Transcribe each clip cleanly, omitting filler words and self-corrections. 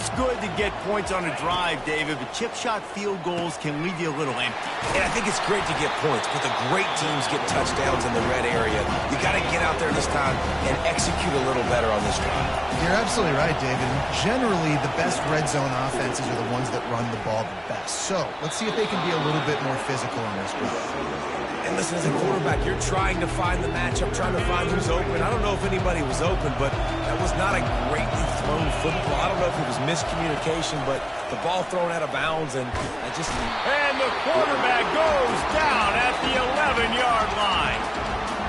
It's good to get points on a drive, David, but chip shot field goals can leave you a little empty. And I think it's great to get points, but the great teams get touchdowns in the red area. You got to get out there this time and execute a little better on this drive. You're absolutely right, David. Generally, the best red zone offenses are the ones that run the ball the best. So let's see if they can be a little bit more physical on this drive. And listen, as a quarterback, you're trying to find the matchup, trying to find who's open. I don't know if anybody was open, but that was not a greatly thrown football. I don't know if it was miscommunication, but the ball thrown out of bounds, and I just... And the quarterback goes down at the 11-yard line.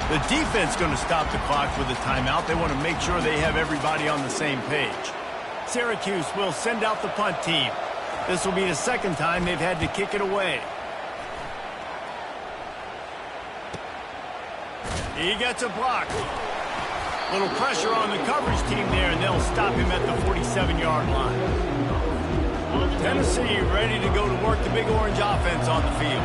The defense going to stop the clock with a timeout. They want to make sure they have everybody on the same page. Syracuse will send out the punt team. This will be the second time they've had to kick it away. He gets a block. Little pressure on the coverage team there, and they'll stop him at the 47-yard line. Tennessee ready to go to work the Big Orange offense on the field.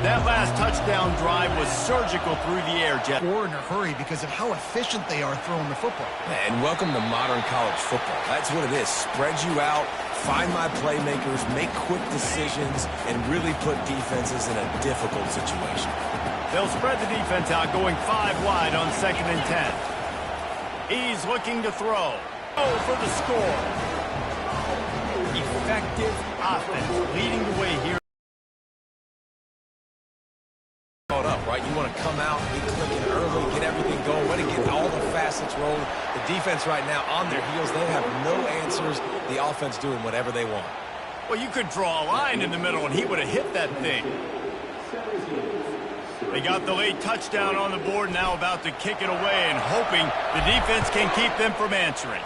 That last touchdown drive was surgical through the air, Jeff. Or in a hurry because of how efficient they are throwing the football. And welcome to modern college football. That's what it is. Spread you out, find my playmakers, make quick decisions, and really put defenses in a difficult situation. They'll spread the defense out, going 5 wide on 2nd and 10. He's looking to throw. Oh, for the score. Effective offense leading the way here. Up, right? You want to come out, be clicking early, get everything going, want to get all the facets rolling. The defense right now on their heels, they have no answers. The offense doing whatever they want. Well, you could draw a line in the middle, and he would have hit that thing. They got the late touchdown on the board, now about to kick it away and hoping the defense can keep them from answering.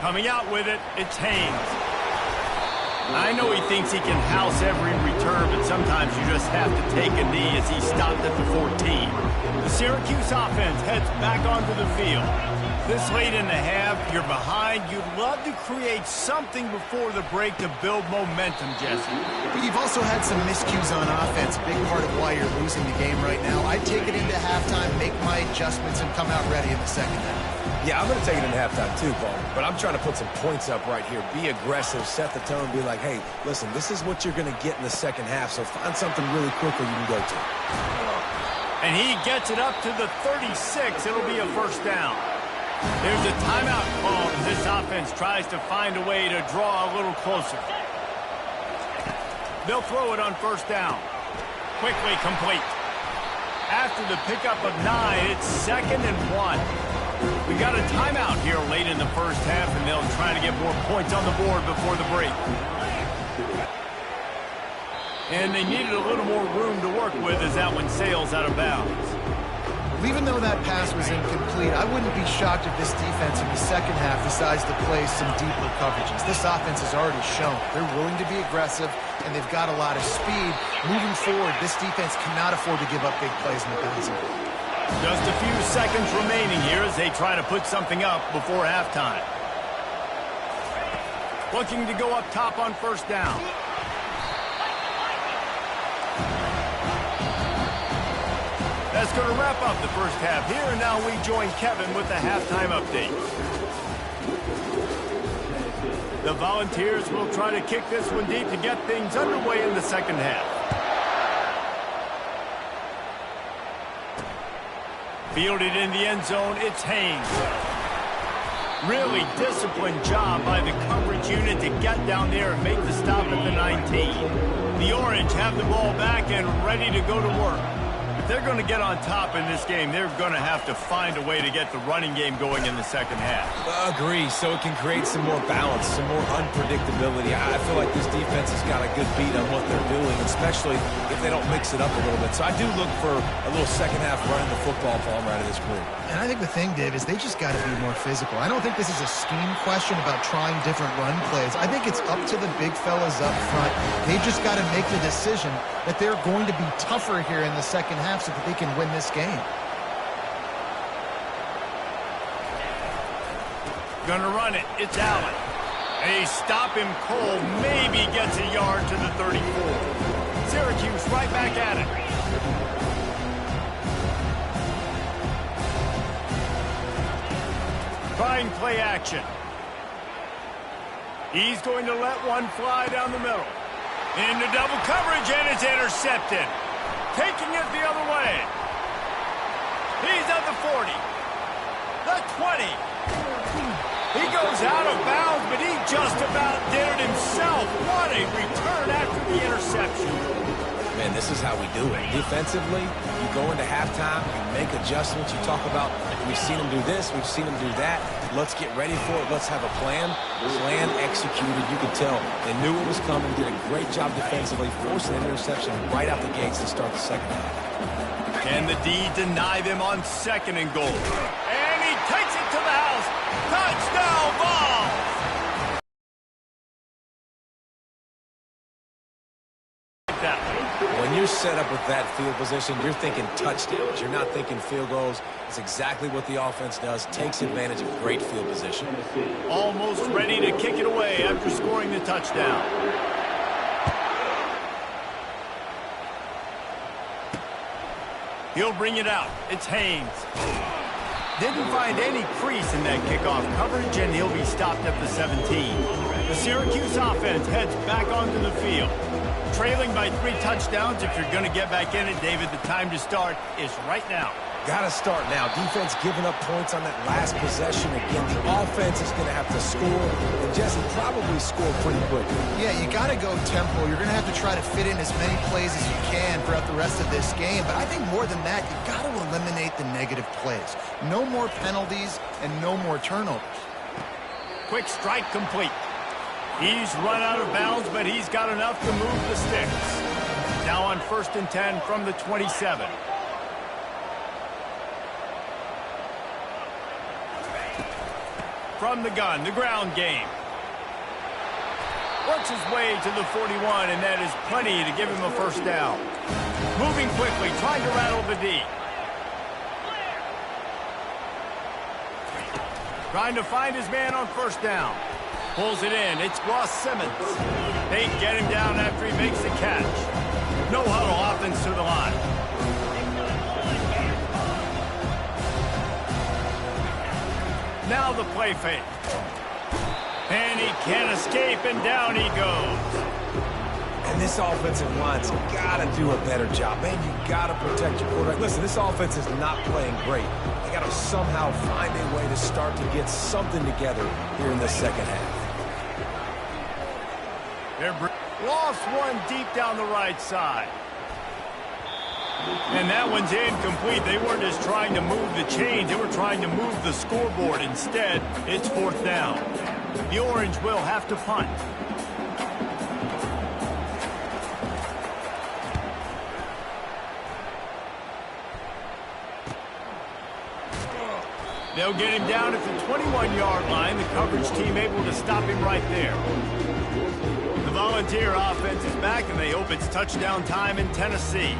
Coming out with it, it's Haynes. I know he thinks he can house every return, but sometimes you just have to take a knee as he stopped at the 14. The Syracuse offense heads back onto the field. This late in the half, you're behind. You'd love to create something before the break to build momentum, Jesse. But you've also had some miscues on offense, big part of why you're losing the game right now. I'd take it into halftime, make my adjustments, and come out ready in the second half. Yeah, I'm going to take it into halftime too, Paul. But I'm trying to put some points up right here. Be aggressive, set the tone, be like, hey, listen, this is what you're going to get in the second half, so find something really quickly you can go to. And he gets it up to the 36. It'll be a first down. There's a timeout called as this offense tries to find a way to draw a little closer. They'll throw it on first down. Quickly complete. After the pickup of 9, it's 2nd and 1. We got a timeout here late in the first half, and they'll try to get more points on the board before the break. And they needed a little more room to work with as that one sails out of bounds. Even though that pass was incomplete, I wouldn't be shocked if this defense in the second half decides to play some deeper coverages. This offense has already shown they're willing to be aggressive, and they've got a lot of speed. Moving forward, this defense cannot afford to give up big plays in the passing game. Just a few seconds remaining here as they try to put something up before halftime. Looking to go up top on first down. That's going to wrap up the first half here, and now we join Kevin with the halftime update. The Volunteers will try to kick this one deep to get things underway in the second half. Fielded in the end zone, it's Haynes. Really disciplined job by the coverage unit to get down there and make the stop at the 19. The Orange have the ball back and ready to go to work. If they're going to get on top in this game, they're going to have to find a way to get the running game going in the second half. Agree, so it can create some more balance, some more unpredictability. I feel like this defense has got a good beat on what they're doing, especially if they don't mix it up a little bit. So I do look for a little second half running the football palm right of this group. And I think the thing, Dave, is they just got to be more physical. I don't think this is a scheme question about trying different run plays. I think it's up to the big fellas up front. They've just got to make the decision that they're going to be tougher here in the second half so that they can win this game. Gonna run it. It's Allen. They stop him cold. Maybe gets a yard to the 34. Syracuse right back at it. Trying play action. He's going to let one fly down the middle. Into double coverage, and it's intercepted. Taking it the other way. He's at the 40. The 20. He goes out of bounds, but he just about did it himself. What a return after the interception. Man, this is how we do it. Defensively, you go into halftime, you make adjustments. You talk about, we've seen them do this, we've seen them do that. Let's get ready for it. Let's have a plan. Plan executed. You could tell they knew it was coming, did a great job defensively, forcing an interception right out the gates to start the second half. Can the D deny them on 2nd and goal? And he takes it to the house. Touchdown ball! When you're set up with that field position, you're thinking touchdowns. You're not thinking field goals. It's exactly what the offense does. Takes advantage of great field position. Almost ready to kick it away after scoring the touchdown. He'll bring it out. It's Haynes. Didn't find any crease in that kickoff coverage, and he'll be stopped at the 17. The Syracuse offense heads back onto the field. Trailing by 3 touchdowns. If you're going to get back in it, David, the time to start is right now. Got to start now. Defense giving up points on that last possession. Again, the offense is going to have to score, and Jesse probably score pretty quickly. Yeah, you got to go tempo. You're going to have to try to fit in as many plays as you can throughout the rest of this game. But I think more than that, you've got to eliminate the negative plays. No more penalties and no more turnovers. Quick strike complete. He's run out of bounds, but he's got enough to move the sticks. Now on 1st and 10 from the 27. From the gun, the ground game. Works his way to the 41, and that is plenty to give him a first down. Moving quickly, trying to rattle the D. Trying to find his man on 1st down. Pulls it in. It's Ross Simmons. They get him down after he makes the catch. No huddle offense to the line. Now the play fake. And he can't escape, and down he goes. And this offensive line's got to do a better job. Man, you got to protect your quarterback. Listen, this offense is not playing great. They got to somehow find a way to start to get something together here in the second half. They're lost one deep down the right side. And that one's incomplete. They weren't just trying to move the chains. They were trying to move the scoreboard. Instead, it's 4th down. The Orange will have to punt. They'll get him down at the 21-yard line. The coverage team able to stop him right there. The Volunteer offense is back, and they hope it's touchdown time in Tennessee.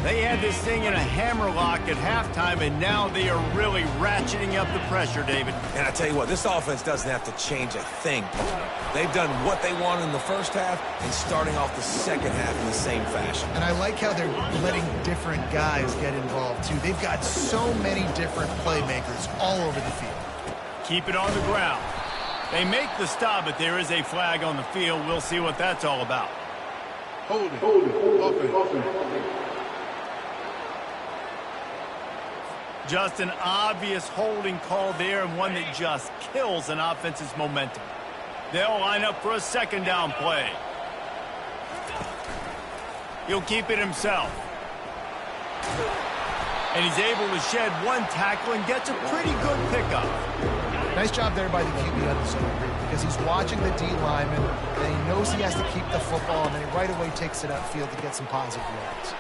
They had this thing in a hammerlock at halftime, and now they are really ratcheting up the pressure, David. And I tell you what, this offense doesn't have to change a thing. They've done what they wanted in the first half and starting off the second half in the same fashion. And I like how they're letting different guys get involved, too. They've got so many different playmakers all over the field. Keep it on the ground. They make the stop, but there is a flag on the field. We'll see what that's all about. Hold it. Offense. Just an obvious holding call there, and one that just kills an offense's momentum. They'll line up for a 2nd down play. He'll keep it himself. And he's able to shed one tackle and gets a pretty good pickup. Nice job there by the QB on the zone read, because he's watching the D lineman, and he knows he has to keep the football, and then he right away takes it upfield to get some positive yards.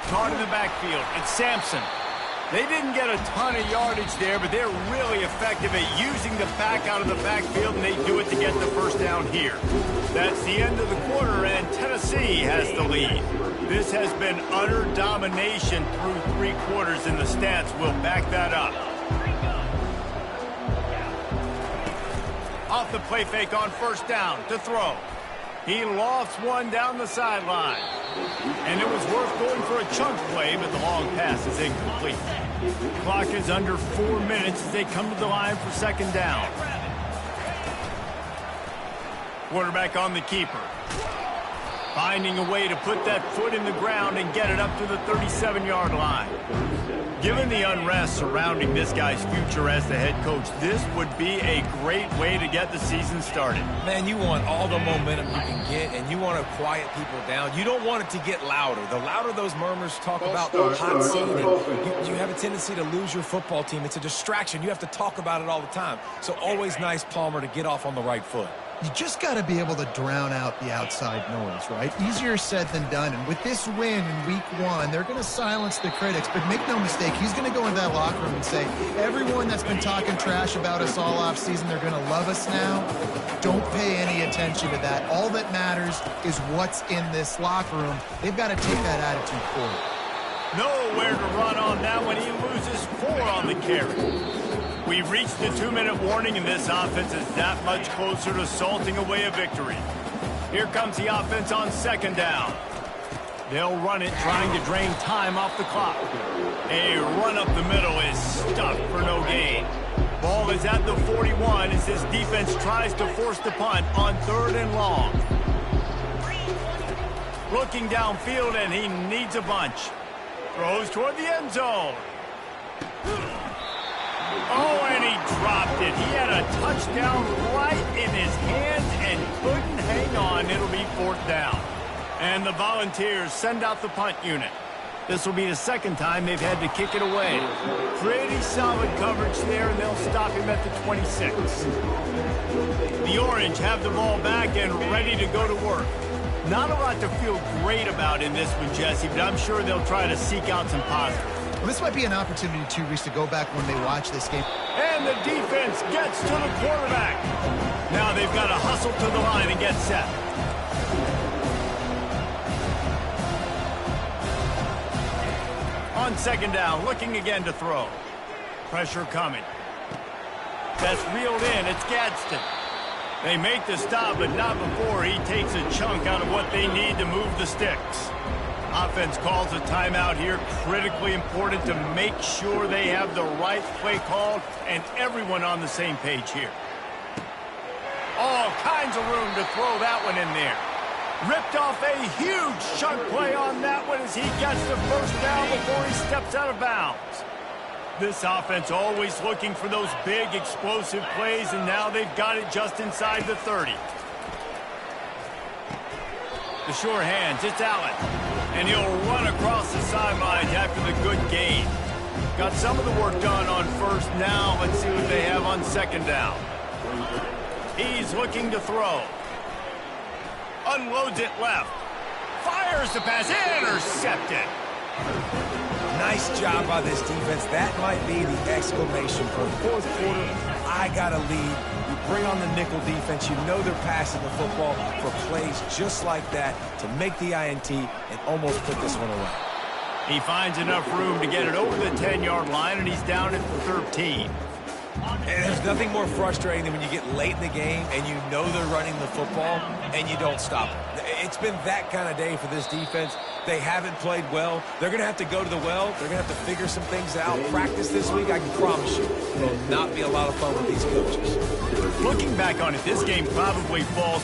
Caught in the backfield. It's Sampson. They didn't get a ton of yardage there, but they're really effective at using the back out of the backfield, and they do it to get the first down here. That's the end of the quarter, and Tennessee has the lead. This has been utter domination through 3 quarters, and the stats will back that up. Off the play fake on 1st down to throw. He lofts one down the sideline. And it was worth going for a chunk play, but the long pass is incomplete. Clock is under 4 minutes as they come to the line for second down. Quarterback on the keeper. Finding a way to put that foot in the ground and get it up to the 37-yard line. Given the unrest surrounding this guy's future as the head coach, this would be a great way to get the season started. Man, you want all the momentum you can get, and you want to quiet people down. You don't want it to get louder. The louder those murmurs talk about the hot seat, you have a tendency to lose your football team. It's a distraction. You have to talk about it all the time. So always nice, Palmer, to get off on the right foot. You just got to be able to drown out the outside noise, right? Easier said than done. And with this win in week 1, they're going to silence the critics. But make no mistake, he's going to go into that locker room and say, everyone that's been talking trash about us all offseason, they're going to love us now. Don't pay any attention to that. All that matters is what's in this locker room. They've got to take that attitude forward. Nowhere to run on that when he loses 4 on the carry. We've reached the 2-minute warning, and this offense is that much closer to salting away a victory. Here comes the offense on second down. They'll run it, trying to drain time off the clock. A run up the middle is stuffed for no gain. Ball is at the 41 as this defense tries to force the punt on 3rd and long. Looking downfield, and he needs a bunch. Throws toward the end zone. Oh, and he dropped it. He had a touchdown right in his hands and couldn't hang on. It'll be 4th down. And the Volunteers send out the punt unit. This will be the second time they've had to kick it away. Pretty solid coverage there, and they'll stop him at the 26. The Orange have the ball back and ready to go to work. Not a lot to feel great about in this one, Jesse, but I'm sure they'll try to seek out some positives. Well, this might be an opportunity, too, Reese, to go back when they watch this game. And the defense gets to the quarterback. Now they've got to hustle to the line and get set. On second down, looking again to throw. Pressure coming. That's reeled in. It's Gadsden. They make the stop, but not before he takes a chunk out of what they need to move the sticks. Offense calls a timeout here. Critically important to make sure they have the right play called and everyone on the same page here. All kinds of room to throw that one in there. Ripped off a huge chunk play on that one as he gets the first down before he steps out of bounds. This offense always looking for those big explosive plays, and now they've got it just inside the 30. The sure hands, it's Allen. And he'll run across the sidelines after the good gain. Got some of the work done on first. Now let's see what they have on second down. He's looking to throw. Unloads it left. Fires the pass. Intercepted. Nice job by this defense. That might be the exclamation point. 4th quarter, I got a lead. You bring on the nickel defense. You know they're passing the football for plays just like that to make the INT and almost put this one away. He finds enough room to get it over the 10-yard line, and he's down at the 13. And there's nothing more frustrating than when you get late in the game and you know they're running the football and you don't stop it. It's been that kind of day for this defense. They haven't played well. They're going to have to go to the well. They're going to have to figure some things out. Practice this week, I can promise you, will not be a lot of fun with these coaches. Looking back on it, this game probably falls